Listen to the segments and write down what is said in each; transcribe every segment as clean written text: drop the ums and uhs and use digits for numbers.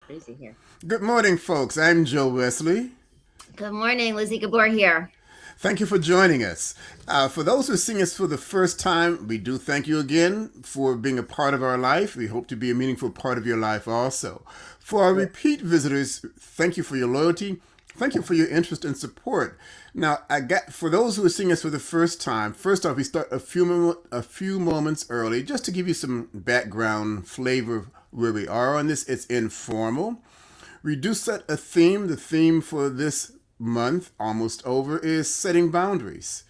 Lizzy here. Good morning, folks. I'm Joe Wesley. Good morning, Lizzy Gabor here. Thank you for joining us. For those who are seeing us for the first time, we do thank you again for being a part of our life. We hope to be a meaningful part of your life also. For our Yeah. repeat visitors, thank you for your loyalty. Thank you for your interest and support. Now, for those who are seeing us for the first time. First off, we start a few moments early just to give you some background flavor of where we are on this. It's informal. We do set a theme. The theme for this month, almost over, is setting boundaries.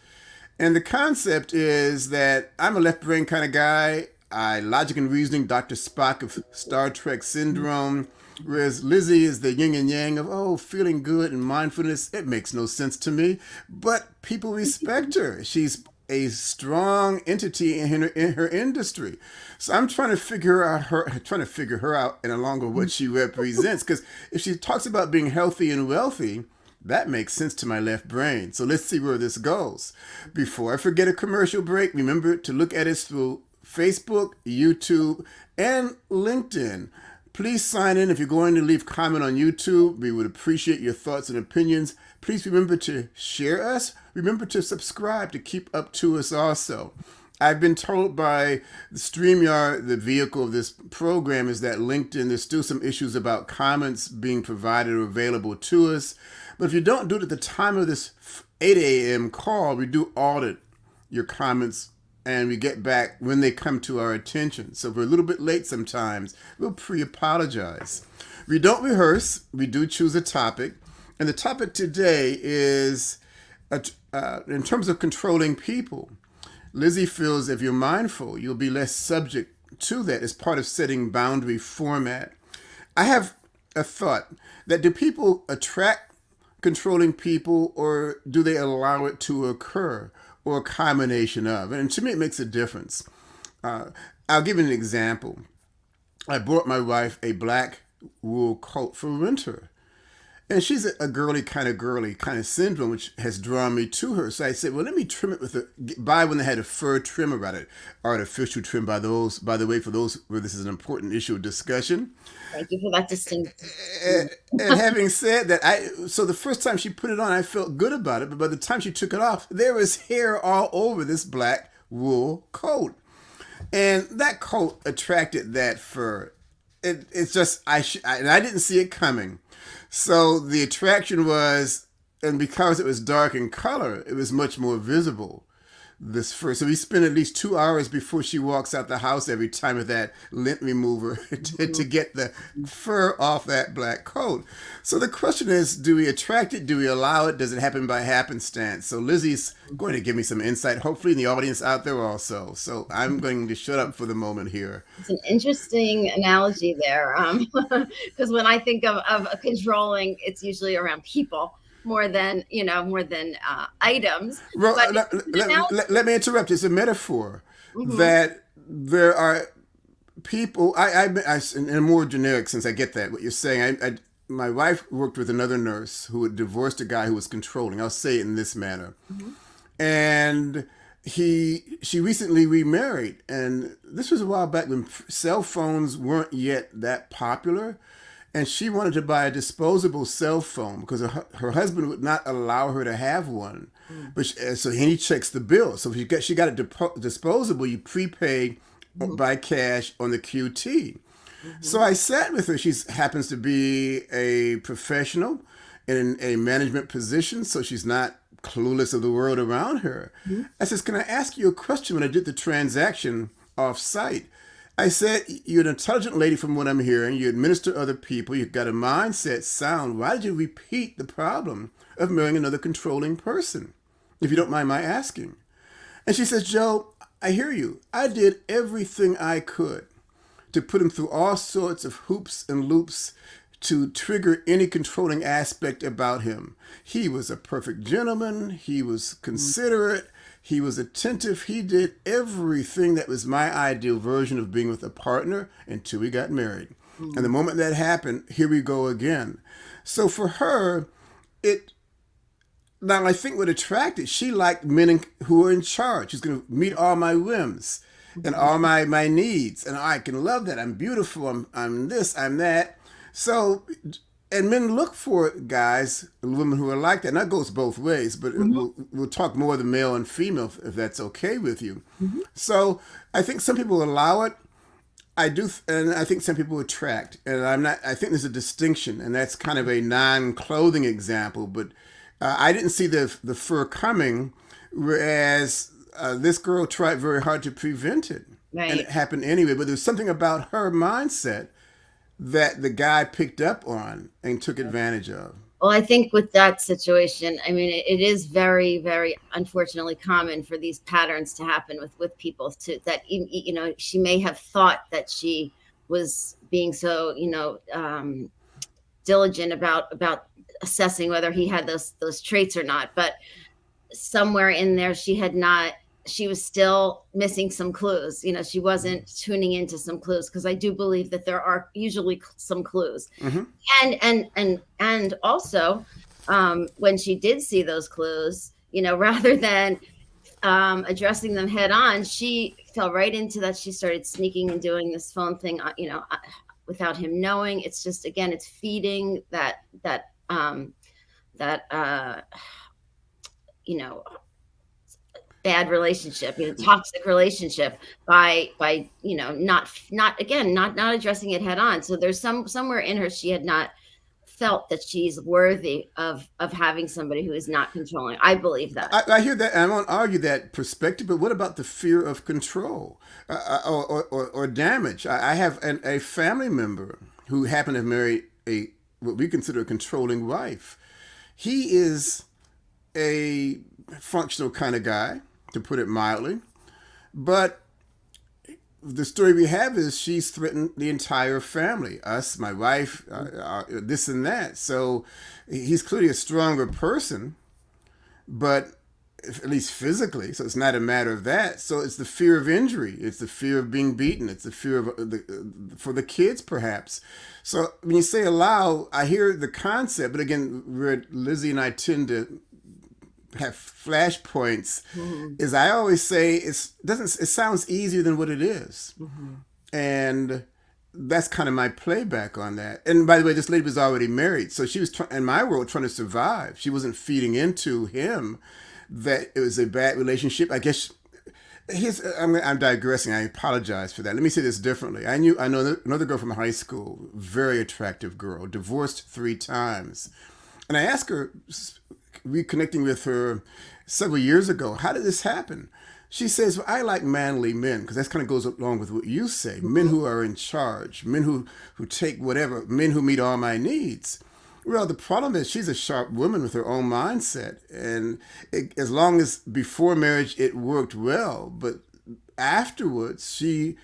And the concept is that I'm a left brain kind of guy. I logic and reasoning, Dr. Spock of Star Trek syndrome. Whereas Lizzy is the yin and yang of, oh, feeling good and mindfulness. It makes no sense to me. But people respect her. She's a strong entity in her industry. So I'm trying to figure her out and along with what she represents. Because if she talks about being healthy and wealthy, that makes sense to my left brain. So let's see where this goes. Before I forget a commercial break, remember to look at us through Facebook, YouTube, and LinkedIn. Please sign in if you're going to leave comment on YouTube. We would appreciate your thoughts and opinions. Please remember to share us. Remember to subscribe to keep up to us also. I've been told by the StreamYard, the vehicle of this program, is that LinkedIn, there's still some issues about comments being provided or available to us. But if you don't do it at the time of this 8 a.m. call, we do audit your comments and we get back when they come to our attention. So if we're a little bit late sometimes, we'll pre-apologize. We don't rehearse. We do choose a topic. And the topic today is, in terms of controlling people, Lizzy feels if you're mindful, you'll be less subject to that as part of setting boundary format. I have a thought that do people attract controlling people or do they allow it to occur or a combination of? And to me, it makes a difference. I'll give you an example. I bought my wife a black wool coat for winter. And she's a girly kind of syndrome, which has drawn me to her. So I said, well, let me trim it buy one that had a fur trim around it, artificial trim by the way, for those where this is an important issue of discussion. Thank you for that distinct. And having said that, so the first time she put it on, I felt good about it. But by the time she took it off, there was hair all over this black wool coat. And that coat attracted that fur. It's just, and I didn't see it coming. So the attraction was, and because it was dark in color, it was much more visible. This fur. So we spend at least 2 hours before she walks out the house every time with that lint remover to get the fur off that black coat. So the question is, do we attract it? Do we allow it? Does it happen by happenstance? So Lizzy's going to give me some insight, hopefully in the audience out there also. So I'm going to shut up for the moment here. It's an interesting analogy there, because when I think of controlling, it's usually around people more than items. Well, But let me interrupt. It's a metaphor Mhm. that there are people. In a more generic sense, I get that what you're saying. My wife worked with another nurse who had divorced a guy who was controlling. I'll say it in this manner, Mhm. and she recently remarried, and this was a while back when cell phones weren't yet that popular. And she wanted to buy a disposable cell phone because her husband would not allow her to have one. But so he checks the bill. So if she got a disposable, you prepay Mhm. by cash on the QT. So Mhm. I sat with her. She happens to be a professional in a management position, so she's not clueless of the world around her. Mhm. I says, "Can I ask you a question?" When I did the transaction off site, I said, "You're an intelligent lady from what I'm hearing. You administer other people. You've got a mindset sound. Why did you repeat the problem of marrying another controlling person? If you don't mind my asking." And she says, "Joe, I hear you. I did everything I could to put him through all sorts of hoops and loops to trigger any controlling aspect about him. He was a perfect gentleman. He was considerate. He was attentive. He did everything that was my ideal version of being with a partner until we got married. And the Mhm. moment that happened, here we go again." So for her, it now I think what attracted, she liked men who were in charge. She's going to meet all my whims and all my needs. And I can love that. I'm beautiful. I'm this, I'm that. So, and men look for guys, women who are like that. And that goes both ways, but Mhm, we'll talk more of the male and female if that's okay with you. mhm. So, I think some people allow it. I do, and I think some people attract. And I'm not, I think there's a distinction, and that's kind of a non clothing example, but I didn't see the fur coming, whereas this girl tried very hard to prevent it. And it Right. happened anyway, but there's something about her mindset that the guy picked up on and took advantage of. Well, I think with that situation, I mean, it is very, very unfortunately common for these patterns to happen with people to that, she may have thought that she was being so, diligent about assessing whether he had those traits or not, but somewhere in there she was still missing some clues. She wasn't tuning into some clues, because I do believe that there are usually some clues. Mm-hmm. And also, when she did see those clues, rather than addressing them head on, she fell right into that. She started sneaking and doing this phone thing, without him knowing. It's just, again, it's feeding that you know bad relationship, toxic relationship, by not addressing it head on. So there's somewhere in her, she had not felt that she's worthy of having somebody who is not controlling. I believe that. I hear that, and I won't argue that perspective, but what about the fear of control or damage? I have a family member who happened to marry what we consider a controlling wife. He is a functional kind of guy, to put it mildly, but the story we have is she's threatened the entire family, us, my wife, this and that. So he's clearly a stronger person, but at least physically. So it's not a matter of that. So it's the fear of injury. It's the fear of being beaten. It's the fear of for the kids, perhaps. So when you say allow, I hear the concept, but again, where Lizzy and I tend to have flashpoints, Mm-hmm. is I always say it sounds easier than what it is, Mm-hmm. and that's kind of my playback on that. And by the way, this lady was already married, so she was in my world trying to survive. She wasn't feeding into him that it was a bad relationship. I guess I'm digressing. I apologize for that. Let me say this differently. I know another girl from high school, very attractive girl, divorced 3 times, and I asked her, reconnecting with her several years ago, how did this happen? She says, well, I like manly men, because that kind of goes along with what you say. Men Mm-hmm. who are in charge, men who take whatever, men who meet all my needs. Well, the problem is she's a sharp woman with her own mindset. And as long as before marriage it worked well, but afterwards she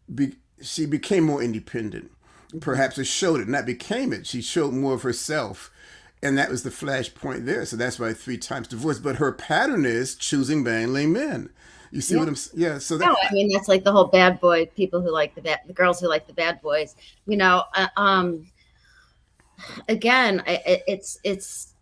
became more independent. Mm-hmm. Perhaps it showed it, not became it. She showed more of herself. And that was the flashpoint there. So that's why 3 times divorced. But her pattern is choosing manly men. You see Yeah. what I'm? Yeah. So No, that. I mean, that's like the whole bad boy people who like the girls who like the bad boys. Again, it's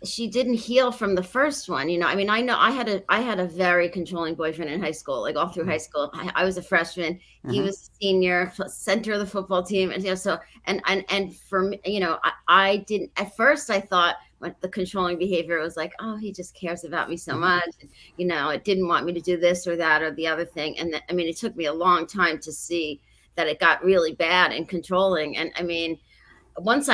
she didn't heal from the first one. I mean, I know I had a very controlling boyfriend in high school, like all through high school. I was a freshman, he Mm-hmm. was a senior, center of the football team, and so and for me, I didn't at first. I thought when the controlling behavior was like, oh, he just cares about me so Mm-hmm. much. It didn't want me to do this or that or the other thing. And I mean, it took me a long time to see that it got really bad and controlling. And I mean, once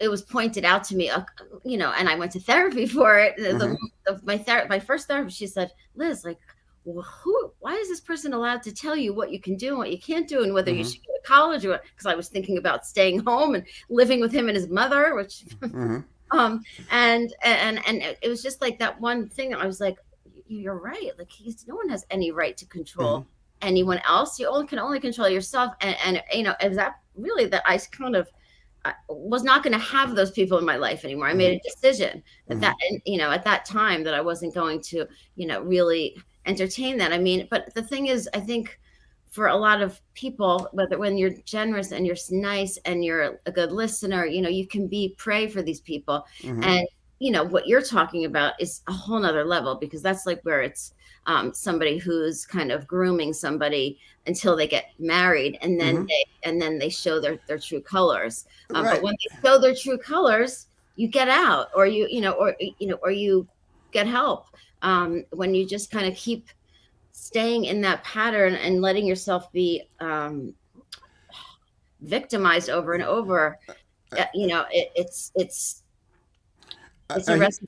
it was pointed out to me, and I went to therapy for it. Mm-hmm. My first therapist, she said, Liz, like, well, why is this person allowed to tell you what you can do and what you can't do, and whether you Mm-hmm. should go to college or what? Because I was thinking about staying home and living with him and his mother, which, Mm-hmm. and it was just like that one thing. I was like, you're right. Like, no one has any right to Mm-hmm. control anyone else. You can only control yourself. And is that really that I kind of I was not going to have those people in my life anymore. I Mm-hmm. made a decision Mm-hmm. at that time, that I wasn't going to, really entertain that. I mean, but the thing is, I think for a lot of people, whether when you're generous and you're nice and you're a good listener, you can be pray for these people. Mm-hmm. And what you're talking about is a whole nother level, because that's like where it's somebody who's kind of grooming somebody until they get married, and then Hmm. they show their true colors. But Right. when they show their true colors, you get out, or or you get help. When you just kind of keep staying in that pattern and letting yourself be victimized over and over, it's a I, recipe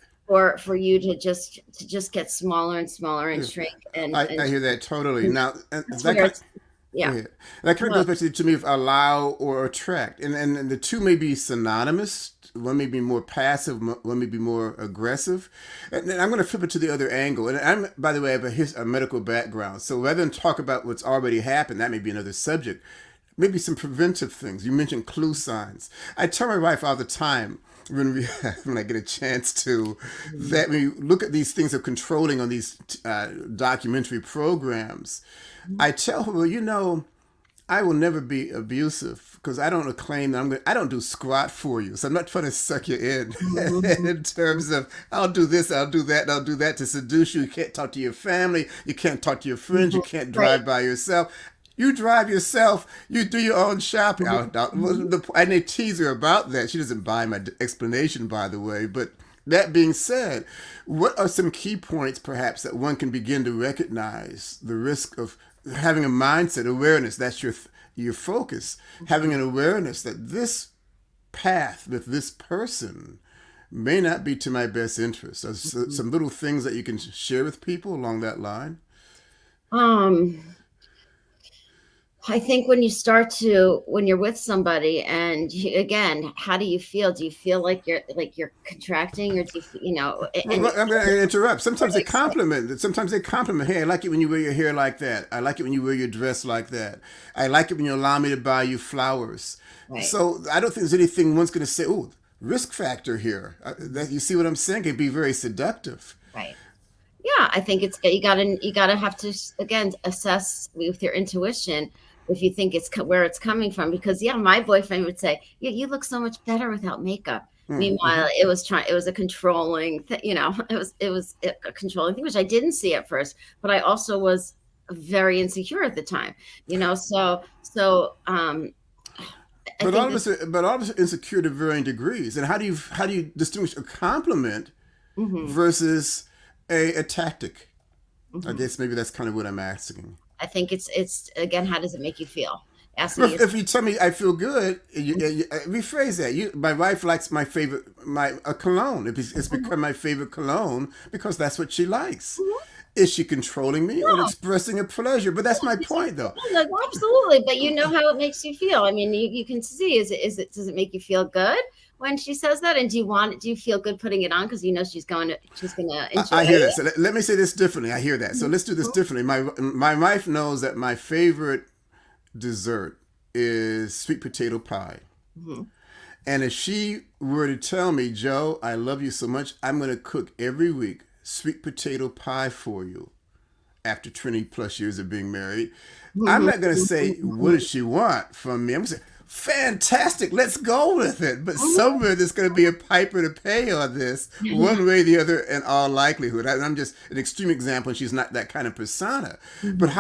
for you to just get smaller and smaller and yeah, shrink, and I hear that totally. and Now, that's that where kind. it's, Go yeah. ahead. That kind of No. goes back to me of allow or attract, and the two may be synonymous. One may be more passive, one may be more aggressive. And then I'm going to flip it to the other angle. And I'm, by the way, I have a medical background, so rather than talk about what's already happened, that may be another subject. Maybe some preventive things. You mentioned clue signs. I tell my wife all the time when I get a chance to, Mhm. that when you look at these things of controlling on these documentary programs, Mhm. I tell her, well, I will never be abusive because I don't claim that I don't do squat for you. So I'm not trying to suck you in Mhm. in terms of I'll do this, I'll do that, and I'll do that to seduce you. You can't talk to your family. You can't talk to your friends. Mhm. You can't Right. drive by yourself. You drive yourself. You do your own shopping. Mhm. Mhm. I need to tease her about that. She doesn't buy my explanation, by the way. But that being said, what are some key points, perhaps, that one can begin to recognize the risk of having a mindset awareness? That's your focus. Having Mhm. an awareness that this path with this person may not be to my best interest. There's Mhm. some little things that you can share with people along that line. um I think when you're with somebody, and again, how do you feel? Do you feel like you're contracting, or do you, and you Well, I'm going to interrupt. or Sometimes they they say, compliment. Sometimes they compliment. Hey, I like it when you wear your hair like that. I like it when you wear your dress like that. I like it when you allow me to buy you flowers. right, So I don't think there's anything one's going to say. Oh, risk factor here. You see what I'm saying? It'd be very seductive. right. Yeah, I think it's you gotta have to again assess with your intuition if you think where it's coming from. Because yeah, my boyfriend would say, "Yeah, you look so much better without makeup." Mm-hmm. Meanwhile, it was a controlling a controlling thing, which I didn't see at first, but I also was very insecure at the time. I But think all of that. us, but all of us are insecure to varying degrees. And how do you distinguish a compliment Hmm. versus a tactic? I Hmm. guess maybe that's kind of what I'm asking. I think it's again, how does it make you feel? Asking Well, yourself. if you tell me I feel good, rephrase that. My wife likes my favorite my a cologne. It's become my favorite cologne because that's what she likes. Mhm. Is she controlling me or No. expressing a pleasure? But that's my point, though. No, no, absolutely. But you know how it makes you feel. I mean, you can see, does it make you feel good when she says that? And do you feel good putting it on? Because you know she's gonna enjoy I hear that. it. So let me say this differently. I hear that. So let's do this differently. My wife knows that my favorite dessert is sweet potato pie. Mm-hmm. And if she were to tell me, Joe, I love you so much, I'm going to cook every week sweet potato pie for you after 20 plus years of being married, I'm not going to say, what does she want from me? I'm going to say, fantastic, let's go with it. But somewhere there's going to be a piper to pay on this, one way or the other, in all likelihood. I'm just an extreme example, and she's not that kind of persona. But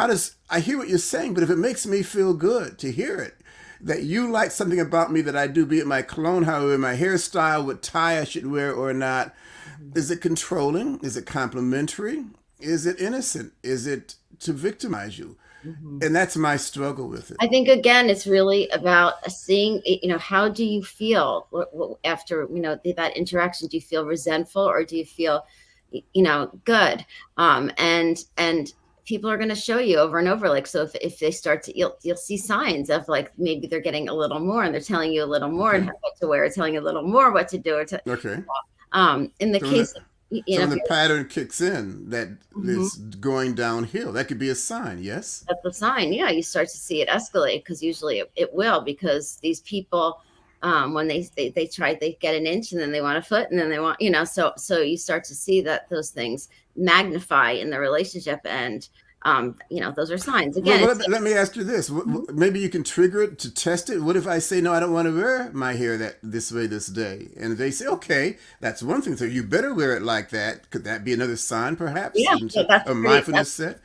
I hear what you're saying, but if it makes me feel good to hear it, that you like something about me that I do, be it my cologne, however, my hairstyle, what tie I should wear or not, is it controlling? Is it complimentary? Is it innocent? Is it to victimize you? Mm-hmm. And that's my struggle with it. I think again, it's really about seeing, how do you feel after, that interaction? Do you feel resentful, or do you feel, good? And people are going to show you over and over. Like, so if they start to, you'll see signs of like, maybe they're getting a little more and they're telling you a little more and Okay. what to wear, telling you a little more what to do. Okay. In the So when the, case of, so when if the you're, pattern kicks in that Mhm. is going downhill, that could be a sign, yes? That's a sign. Yeah, you start to see it escalate, because usually it will, because these people, when they try, they get an inch and then they want a foot and then they want, so you start to see that those things magnify in the relationship. And those are signs. Well, Again, it's let me ask you this. Mhm. Maybe you can trigger it to test it. What if I say, no, I don't want to wear my hair that this way this day? And they say, okay, that's one thing. So you better wear it like that. Could that be another sign, perhaps, Yeah, into that's a pretty. mindfulness set?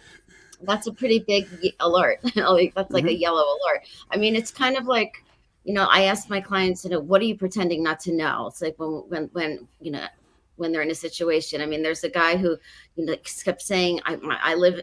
That's a pretty big alert. Like, that's like a Mm-hmm. yellow alert. I mean, it's kind of like, I ask my clients, what are you pretending not to know? It's like when they're in a situation. I mean, there's a guy who, kept saying, I live,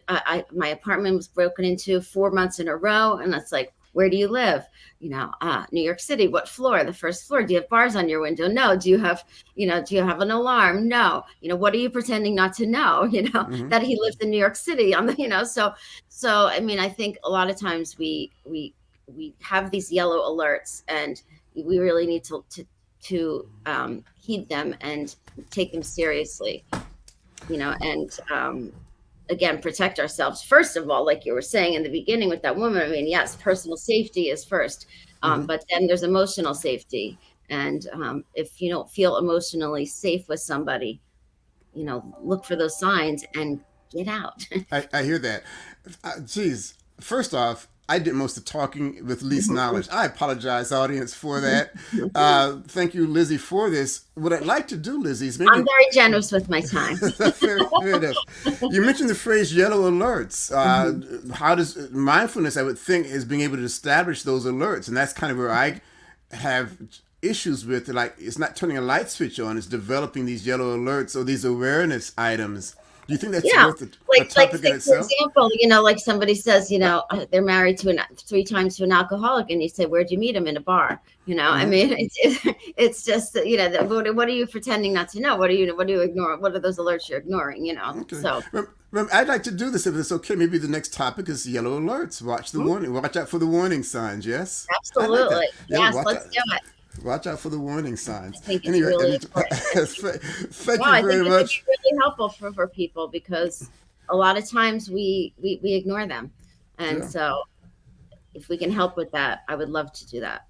my apartment was broken into 4 months in a row. And it's like, where do you live? New York City. What floor? The first floor. Do you have bars on your window? No. Do you have an alarm? No. What are you pretending not to know? Mm-hmm. That he lives in New York City on the, so I mean, I think a lot of times we have these yellow alerts, and we really need to heed them and take them seriously, and again, protect ourselves first of all, like you were saying in the beginning with that woman. I mean, yes, personal safety is first, Mm-hmm. but then there's emotional safety. And if you don't feel emotionally safe with somebody, look for those signs and get out. I hear that. Geez, first off, I did most of the talking with least knowledge. I apologize, audience, for that. Thank you, Lizzy, for this. What I'd like to do, Lizzy, is I'm maybe very generous with my time. fair enough. You mentioned the phrase yellow alerts. Mhm. How does mindfulness, I would think, is being able to establish those alerts? And that's kind of where I have issues with. Like, it's not turning a light switch on, it's developing these yellow alerts or these awareness items. Do you think that's Yeah. worth a Like topic in say for itself? example, like somebody says, they're married to 3 times to an alcoholic, and you say, "Where'd you meet him?" In a bar. I Mm-hmm. mean, it's just that, what are you pretending not to know? What do you ignore? What are those alerts you're ignoring? Okay. So I'd like to do this if it's okay. Maybe the next topic is yellow alerts. Watch the mhm, warning. Watch out for the warning signs. Yes, I like that. absolutely, Yeah, yes, watch out. let's do it. Watch out for the warning I signs. think it's Anyway, really important. thank No, you I think very it could be much. really helpful for people, because a lot of times we ignore them, and Yeah, so if we can help with that, I would love to do that.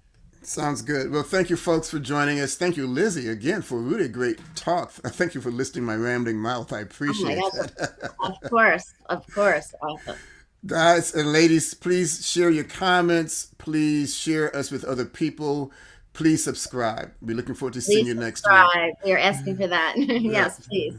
sounds good. Well, thank you, folks, for joining us. Thank you, Lizzy, again for a really great talk. Thank you for listening to my rambling mouth. I Oh my appreciate gosh, that. of course, of course. Awesome. Guys and ladies, please share your comments. Please share us with other people. Please subscribe. We're looking forward to seeing Please you next week. subscribe. We are asking for that. Yeah. Yes, please.